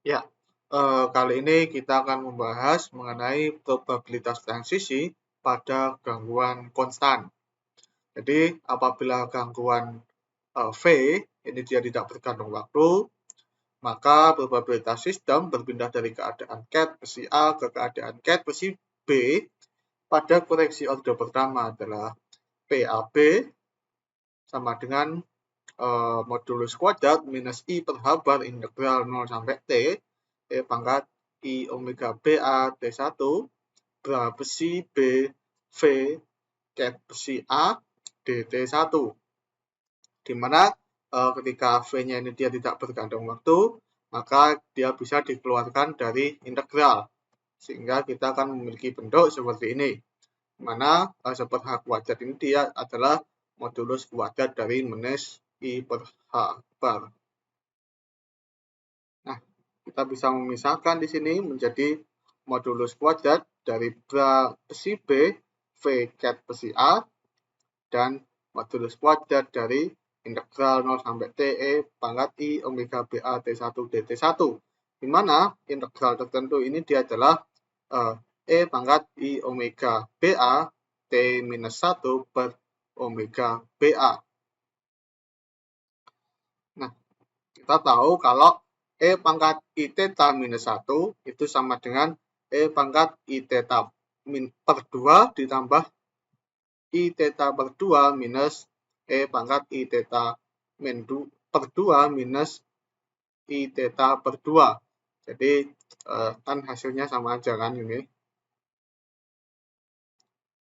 Ya, kali ini kita akan membahas mengenai probabilitas transisi pada gangguan konstan. Jadi, apabila gangguan V ini dia tidak bergantung waktu, maka probabilitas sistem berpindah dari keadaan ket besi A ke keadaan ket besi B pada koreksi order pertama adalah PAB sama dengan modulus kuadrat minus I per H bar integral 0 sampai T E pangkat I omega BA T1 bar besi B V ket besi A DT1, di mana ketika V-nya ini dia tidak bergantung waktu, maka dia bisa dikeluarkan dari integral, sehingga kita akan memiliki bentuk seperti ini, di mana seper H kuadrat ini dia adalah modulus kuadrat dari minus I per H bar. Nah, kita bisa memisahkan di sini menjadi modulus kuadrat dari besi B V ket besi A dan modulus kuadrat dari integral 0 sampai T E pangkat I omega BA T1 DT1, di mana integral tertentu ini dia adalah E pangkat I omega BA T-1 per omega BA. Nah, kita tahu kalau E pangkat I theta minus 1 itu sama dengan E pangkat I theta per 2 ditambah I theta per 2 minus E pangkat I theta per 2 minus I theta per 2. Jadi kan hasilnya sama aja kan ini.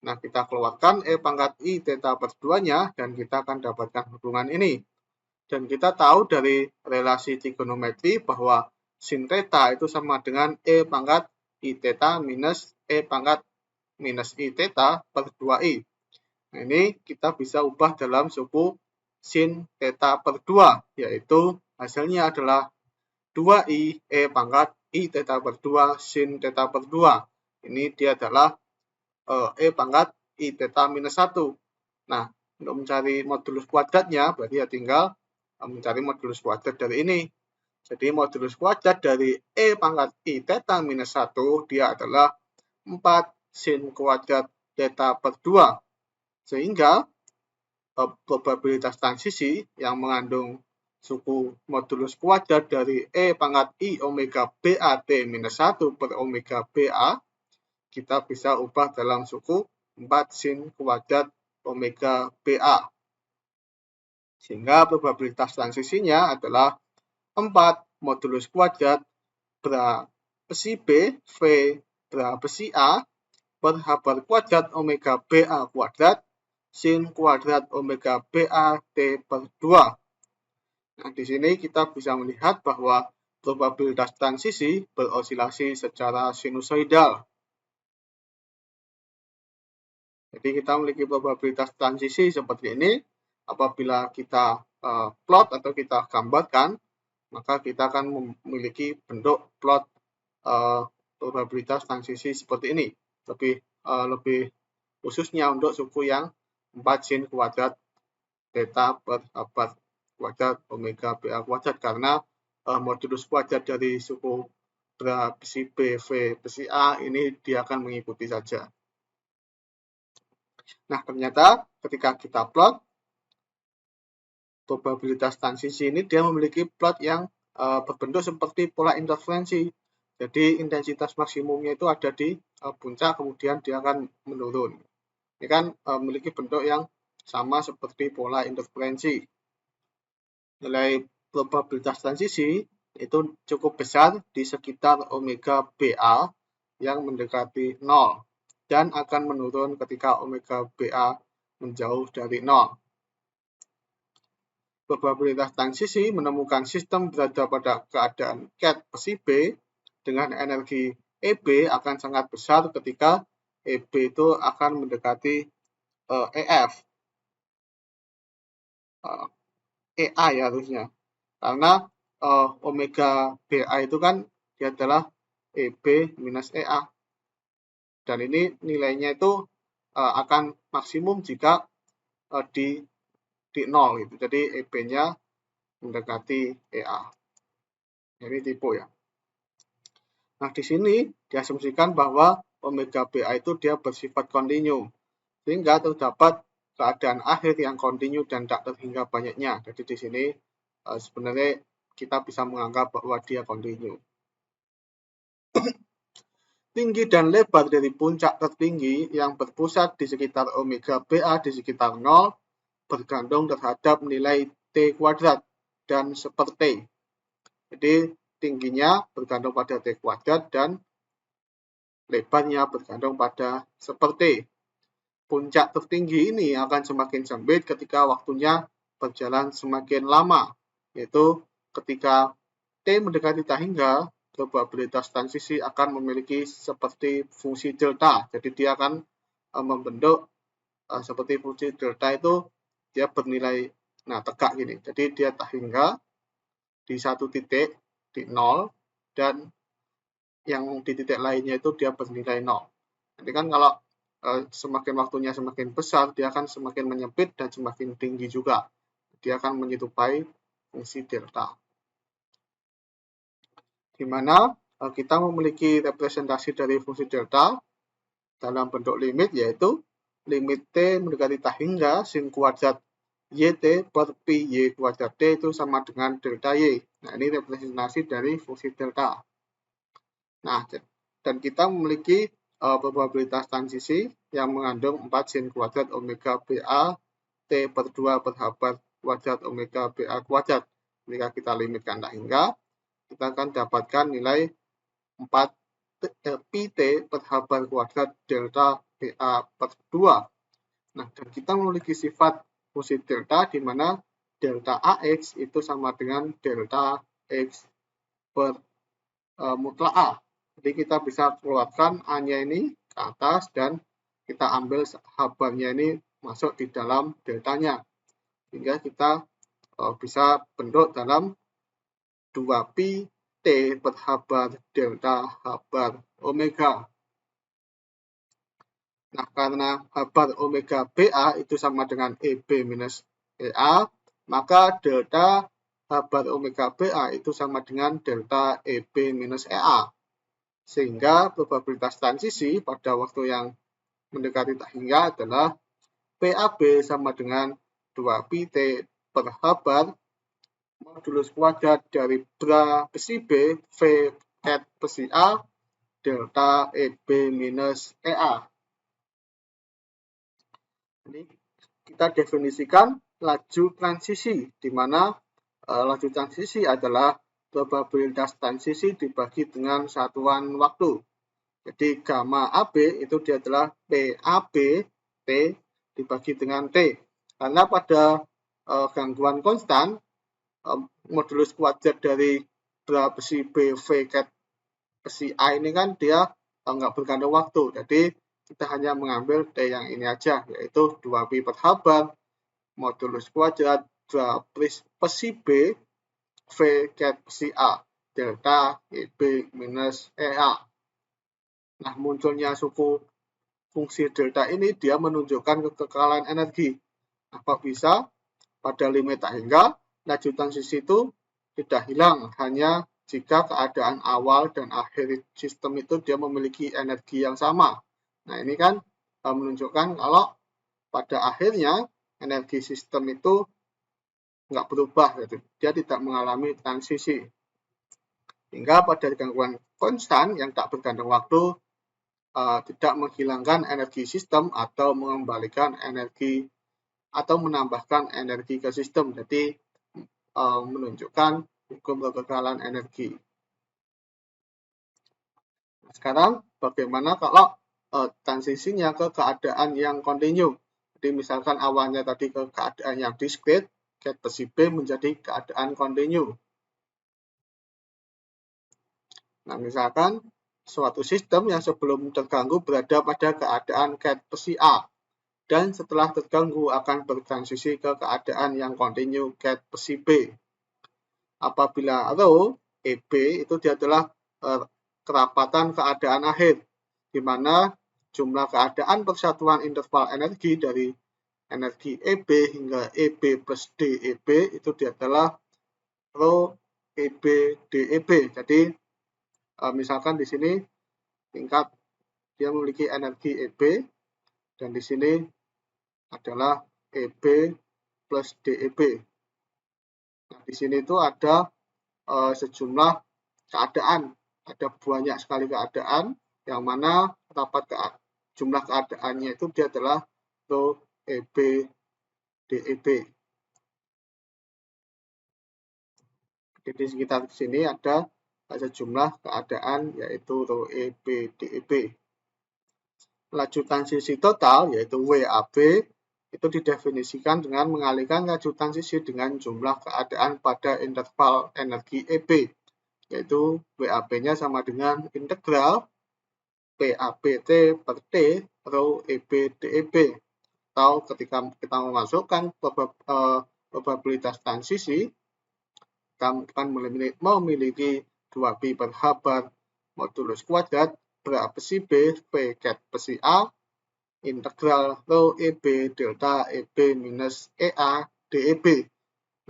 Nah, kita keluarkan E pangkat I theta per 2-nya dan kita akan dapatkan hubungan ini. Dan kita tahu dari relasi trigonometri bahwa sin theta itu sama dengan E pangkat I theta minus E pangkat minus I theta per 2I. Nah, ini kita bisa ubah dalam suku sin theta per 2, yaitu hasilnya adalah 2I E pangkat I theta per 2 sin theta per 2. Ini dia adalah E pangkat I theta minus 1. Nah, untuk mencari modulus kuadratnya, berarti ya tinggal mencari modulus kuadrat dari ini. Jadi modulus kuadrat dari E pangkat I theta minus 1 dia adalah 4 sin kuadrat theta per 2. Sehingga probabilitas transisi yang mengandung suku modulus kuadrat dari E pangkat I omega BA T-1 per omega BA kita bisa ubah dalam suku 4 sin kuadrat omega BA. Sehingga probabilitas transisinya adalah 4 modulus kuadrat besi B V besi A per H bar kuadrat omega BA kuadrat sin kuadrat omega BA T per 2. Nah, di sini kita bisa melihat bahwa probabilitas transisi berosilasi secara sinusoidal. Jadi kita memiliki probabilitas transisi seperti ini. Apabila kita plot atau kita gambarkan, maka kita akan memiliki bentuk plot probabilitas transisi seperti ini. Lebih khususnya untuk suku yang 4 sin kuadrat theta per H kuadrat omega BA kuadrat, karena modulus kuadrat dari suku besi B, V, besi A ini dia akan mengikuti saja. Nah, ternyata ketika kita plot probabilitas transisi ini dia memiliki plot yang berbentuk seperti pola interferensi. Jadi intensitas maksimumnya itu ada di puncak, kemudian dia akan menurun. Ini kan memiliki bentuk yang sama seperti pola interferensi. Nilai probabilitas transisi itu cukup besar di sekitar omega BA yang mendekati 0 dan akan menurun ketika omega BA menjauh dari 0. Probabilitas transisi menemukan sistem berada pada keadaan ket besi B dengan energi EB akan sangat besar ketika EB itu akan mendekati EF. EA ya harusnya. Karena omega BA itu kan dia adalah EB minus EA. Dan ini nilainya itu akan maksimum jika di 0 gitu. Jadi EB-nya mendekati EA. Jadi tipe ya. Nah, di sini diasumsikan bahwa omega BA itu dia bersifat kontinu, sehingga terdapat keadaan akhir yang kontinu dan tak terhingga banyaknya. Jadi di sini sebenarnya kita bisa menganggap bahwa dia kontinu. Tinggi dan lebar dari puncak tertinggi yang berpusat di sekitar omega BA di sekitar 0 bergantung terhadap nilai T kuadrat dan seperti. Jadi tingginya bergantung pada T kuadrat dan lebarnya bergantung pada seperti. Puncak tertinggi ini akan semakin sempit ketika waktunya berjalan semakin lama, yaitu ketika T mendekati tak hingga, probabilitas transisi akan memiliki seperti fungsi delta. Jadi dia akan membentuk seperti fungsi delta itu dia bernilai tegak gini. Jadi dia tak hingga di satu titik di 0 dan yang di titik lainnya itu dia bernilai 0. Jadi kan kalau semakin waktunya semakin besar, dia akan semakin menyempit dan semakin tinggi juga. Dia akan menyerupai fungsi delta. Di mana kita memiliki representasi dari fungsi delta dalam bentuk limit, yaitu limit T mendekati tak hingga sin kuadrat YT per Pi Y kuadrat T itu sama dengan delta Y. Nah, ini representasi dari fungsi delta. Nah, dan kita memiliki probabilitas transisi yang mengandung 4 sin kuadrat omega BA T per 2 per H bar kuadrat omega BA kuadrat. Jika kita limitkan tak hingga, kita akan dapatkan nilai 4 pi T per H bar kuadrat delta BA per 2. Nah, dan kita memiliki sifat fungsi delta di mana delta AX itu sama dengan delta X per mutlak A. Jadi kita bisa keluarkan A-nya ini ke atas dan kita ambil H-barnya ini masuk di dalam deltanya. Sehingga kita bisa bentuk dalam 2pi T per H bar delta H bar omega. Nah, karena H bar omega BA itu sama dengan EB minus EA, maka delta H bar omega BA itu sama dengan delta EB minus EA. Sehingga probabilitas transisi pada waktu yang mendekati tak hingga adalah PAB sama dengan 2pi T per H bar modulus kuadrat dari bra besi B V cat besi A delta EB minus EA. Ini kita definisikan laju transisi, di mana laju transisi adalah probabilitas transisi dibagi dengan satuan waktu. Jadi gamma AB itu dia adalah PAB T dibagi dengan T. Karena pada gangguan konstan, modulus kuadrat dari bra besi B V cat besi A ini kan dia nggak bergantung waktu. Jadi kita hanya mengambil T yang ini aja, yaitu 2pi per H bar modulus kuadrat bra besi B V cat besi A delta EB minus EA. Nah, munculnya suku fungsi delta ini dia menunjukkan kekekalan energi. Apa bisa pada limit tak hingga laju transisi itu tidak hilang, hanya jika keadaan awal dan akhir sistem itu dia memiliki energi yang sama. Nah, ini kan menunjukkan kalau pada akhirnya energi sistem itu nggak berubah, gitu. Dia tidak mengalami transisi. Hingga pada gangguan konstan yang tak bergantung waktu tidak menghilangkan energi sistem atau mengembalikan energi atau menambahkan energi ke sistem. Jadi menunjukkan hukum kekekalan energi. Nah, sekarang bagaimana kalau transisinya ke keadaan yang kontinu? Jadi misalkan awalnya tadi ke keadaan yang discrete, cat besi B menjadi keadaan kontinu. Nah, misalkan suatu sistem yang sebelum terganggu berada pada keadaan cat besi A, dan setelah terganggu akan bertransisi ke keadaan yang kontinu cat besi B. Apabila rho EB itu dia adalah kerapatan keadaan akhir, di mana jumlah keadaan persatuan interval energi dari energi EB hingga EB plus DEB itu dia adalah rho EB DEB. Jadi misalkan di sini tingkat dia memiliki energi EB, dan di sini adalah EB plus DEB. Nah, di sini itu ada sejumlah keadaan, ada banyak sekali keadaan, yang mana terdapat jumlah keadaannya itu dia adalah rho EB DEB. Jadi di sekitar sini ada sejumlah keadaan yaitu rho EB DEB. Laju transisi total yaitu WAB itu didefinisikan dengan mengalihkan laju transisi dengan jumlah keadaan pada interval energi EB, yaitu WAB-nya sama dengan integral PABT per T rho EB DEB. Atau ketika kita memasukkan probabilitas transisi, kita akan memiliki 2pi per H bar modulus kuadrat berapesi B V cat pesi A integral rho EB delta EB minus EA DEB.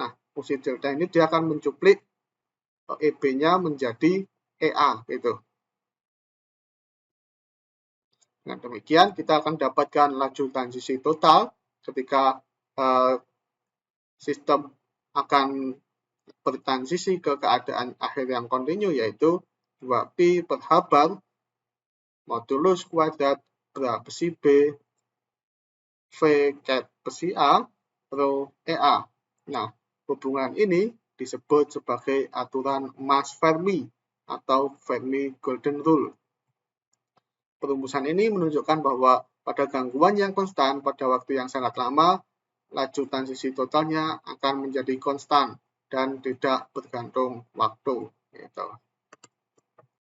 Nah, fungsi delta ini dia akan mencuplik EB-nya menjadi EA gitu. Dengan demikian kita akan dapatkan laju transisi total ketika sistem akan bertransisi ke keadaan akhir yang kontinu, yaitu 2pi per H bar modulus kuadrat berapesi B V cat pesi A rho EA. Nah, hubungan ini disebut sebagai aturan Mas-Fermi atau Fermi-Golden Rule. Perumusan ini menunjukkan bahwa pada gangguan yang konstan pada waktu yang sangat lama, laju transisi totalnya akan menjadi konstan dan tidak bergantung waktu. Gitu.